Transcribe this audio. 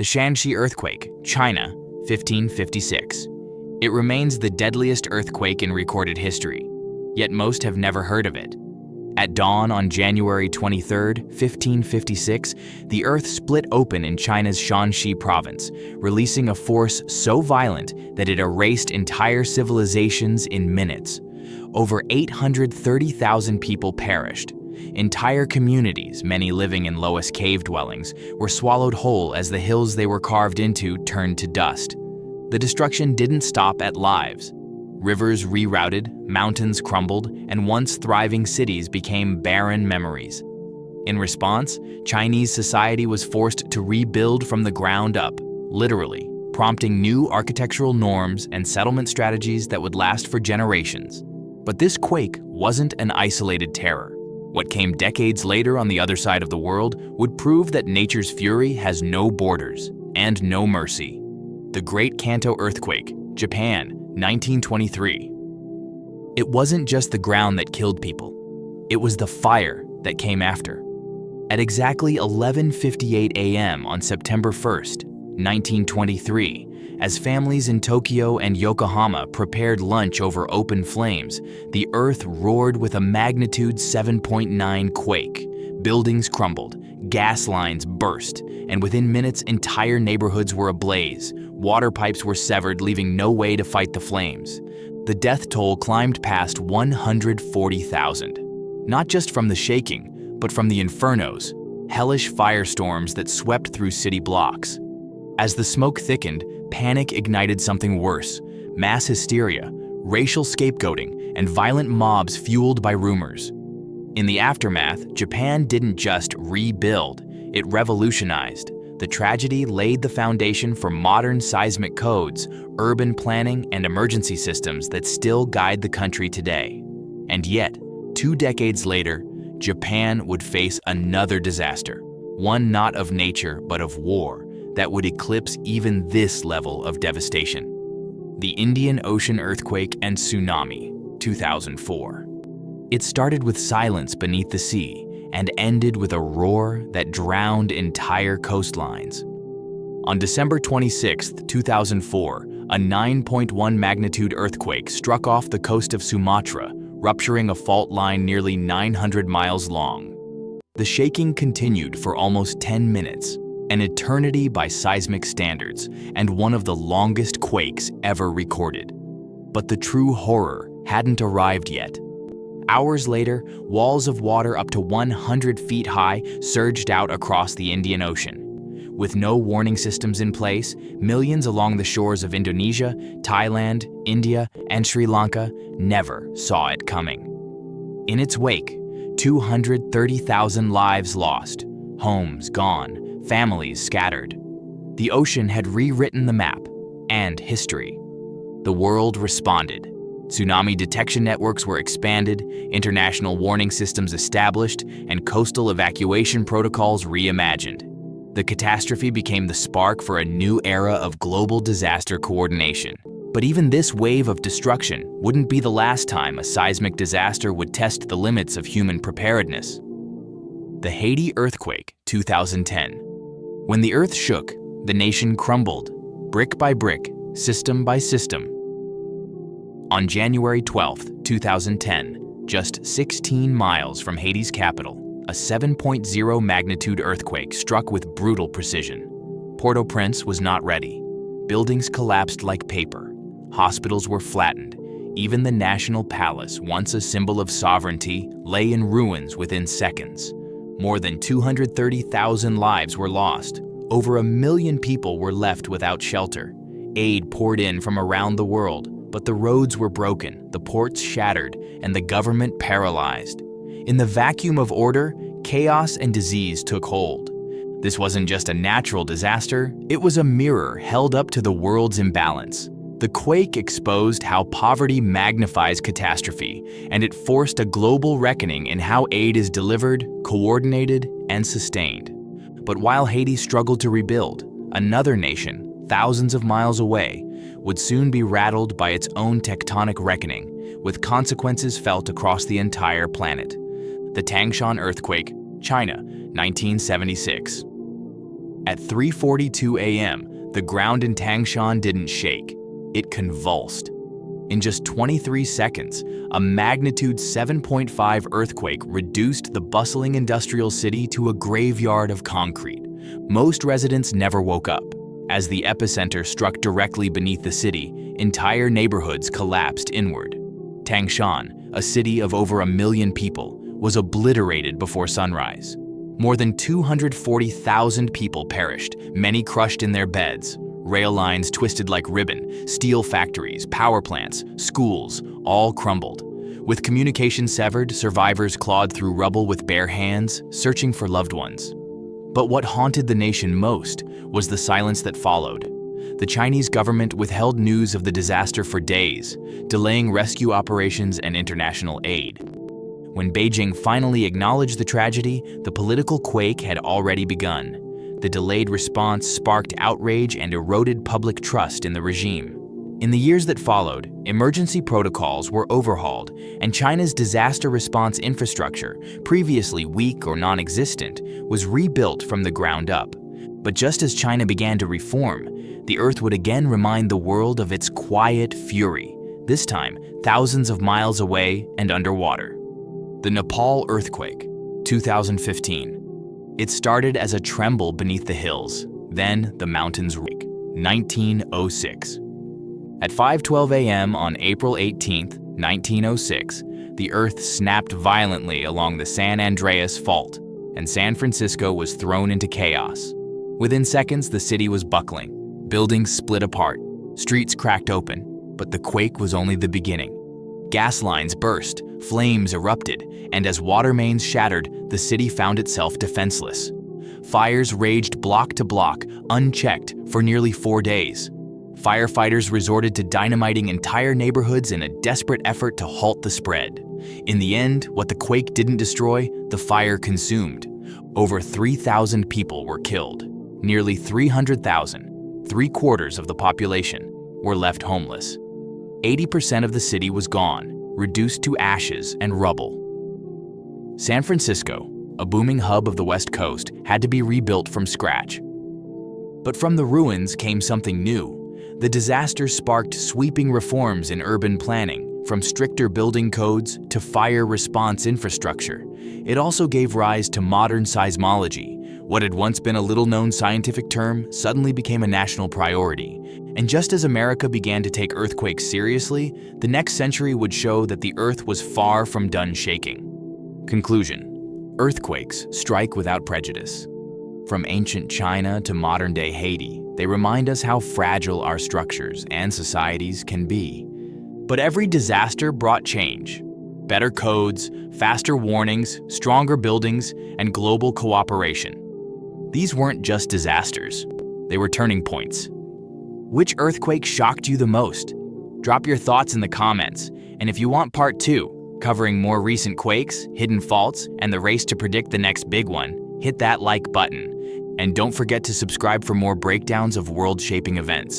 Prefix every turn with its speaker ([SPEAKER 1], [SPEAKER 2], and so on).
[SPEAKER 1] Shaanxi earthquake, China, 1556. It remains the deadliest earthquake in recorded history, yet most have never heard of it. At dawn on January 23, 1556, the earth split open in China's Shaanxi province, releasing a force so violent that it erased entire civilizations in minutes. Over 830,000 people perished. Entire communities, many living in loess cave dwellings, were swallowed whole as the hills they were carved into turned to dust. The destruction didn't stop at lives. Rivers rerouted, mountains crumbled, and once thriving cities became barren memories. In response, Chinese society was forced to rebuild from the ground up, literally, prompting new architectural norms and settlement strategies that would last for generations. But this quake wasn't an isolated terror. What came decades later on the other side of the world would prove that nature's fury has no borders and no mercy. The Great Kanto Earthquake, Japan, 1923. It wasn't just the ground that killed people. It was the fire that came after. At exactly 11:58 a.m. on September 1st, 1923, as families in Tokyo and Yokohama prepared lunch over open flames, the earth roared with a magnitude 7.9 quake. Buildings crumbled, gas lines burst, and within minutes entire neighborhoods were ablaze. Water pipes were severed, leaving no way to fight the flames. The death toll climbed past 140,000. Not just from the shaking, but from the infernos, hellish firestorms that swept through city blocks. As the smoke thickened, panic ignited something worse: mass hysteria, racial scapegoating, and violent mobs fueled by rumors. In the aftermath, Japan didn't just rebuild, it revolutionized. The tragedy laid the foundation for modern seismic codes, urban planning, and emergency systems that still guide the country today. And yet, 2 decades later, Japan would face another disaster, one not of nature but of war, that would eclipse even this level of devastation. The Indian Ocean earthquake and tsunami, 2004. It started with silence beneath the sea and ended with a roar that drowned entire coastlines. On December 26, 2004, a 9.1 magnitude earthquake struck off the coast of Sumatra, rupturing a fault line nearly 900 miles long. The shaking continued for almost 10 minutes, an eternity by seismic standards, and one of the longest quakes ever recorded. But the true horror hadn't arrived yet. Hours later, walls of water up to 100 feet high surged out across the Indian Ocean. With no warning systems in place, millions along the shores of Indonesia, Thailand, India, and Sri Lanka never saw it coming. In its wake, 230,000 lives lost, homes gone, families scattered. The ocean had rewritten the map and history. The world responded. Tsunami detection networks were expanded, international warning systems established, and coastal evacuation protocols reimagined. The catastrophe became the spark for a new era of global disaster coordination. But even this wave of destruction wouldn't be the last time a seismic disaster would test the limits of human preparedness. The Haiti earthquake, 2010. When the earth shook, the nation crumbled, brick by brick, system by system. On January 12, 2010, just 16 miles from Haiti's capital, a 7.0 magnitude earthquake struck with brutal precision. Port-au-Prince was not ready. Buildings collapsed like paper. Hospitals were flattened. Even the National Palace, once a symbol of sovereignty, lay in ruins within seconds. More than 230,000 lives were lost. Over 1 million people were left without shelter. Aid poured in from around the world, but the roads were broken, the ports shattered, and the government paralyzed. In the vacuum of order, chaos and disease took hold. This wasn't just a natural disaster, it was a mirror held up to the world's imbalance. The quake exposed how poverty magnifies catastrophe, and it forced a global reckoning in how aid is delivered, coordinated, and sustained. But while Haiti struggled to rebuild, another nation, thousands of miles away, would soon be rattled by its own tectonic reckoning, with consequences felt across the entire planet. The Tangshan earthquake, China, 1976. At 3:42 a.m., the ground in Tangshan didn't shake, it convulsed. In just 23 seconds, a magnitude 7.5 earthquake reduced the bustling industrial city to a graveyard of concrete. Most residents never woke up. As the epicenter struck directly beneath the city, entire neighborhoods collapsed inward. Tangshan, a city of over 1 million people, was obliterated before sunrise. More than 240,000 people perished, many crushed in their beds. Rail lines twisted like ribbon, steel factories, power plants, schools, all crumbled. With communication severed, survivors clawed through rubble with bare hands, searching for loved ones. But what haunted the nation most was the silence that followed. The Chinese government withheld news of the disaster for days, delaying rescue operations and international aid. When Beijing finally acknowledged the tragedy, the political quake had already begun. The delayed response sparked outrage and eroded public trust in the regime. In the years that followed, emergency protocols were overhauled, and China's disaster response infrastructure, previously weak or non-existent, was rebuilt from the ground up. But just as China began to reform, the Earth would again remind the world of its quiet fury, this time thousands of miles away and underwater. The Nepal earthquake, 2015. It started as a tremble beneath the hills, then the mountains rake, 1906. At 5:12 a.m. on April 18, 1906, the Earth snapped violently along the San Andreas Fault, and San Francisco was thrown into chaos. Within seconds, the city was buckling. Buildings split apart, streets cracked open, but the quake was only the beginning. Gas lines burst, flames erupted, and as water mains shattered, the city found itself defenseless. Fires raged block to block, unchecked, for nearly 4 days. Firefighters resorted to dynamiting entire neighborhoods in a desperate effort to halt the spread. In the end, what the quake didn't destroy, the fire consumed. Over 3,000 people were killed. Nearly 300,000, 3/4 of the population, were left homeless. 80% of the city was gone, reduced to ashes and rubble. San Francisco, a booming hub of the West Coast, had to be rebuilt from scratch. But from the ruins came something new. The disaster sparked sweeping reforms in urban planning, from stricter building codes to fire response infrastructure. It also gave rise to modern seismology. What had once been a little-known scientific term suddenly became a national priority. And just as America began to take earthquakes seriously, the next century would show that the Earth was far from done shaking. Conclusion: earthquakes strike without prejudice. From ancient China to modern-day Haiti, they remind us how fragile our structures and societies can be. But every disaster brought change. Better codes, faster warnings, stronger buildings, and global cooperation. These weren't just disasters, they were turning points. Which earthquake shocked you the most? Drop your thoughts in the comments, and if you want part 2, covering more recent quakes, hidden faults, and the race to predict the next big one, hit that like button. And don't forget to subscribe for more breakdowns of world-shaping events.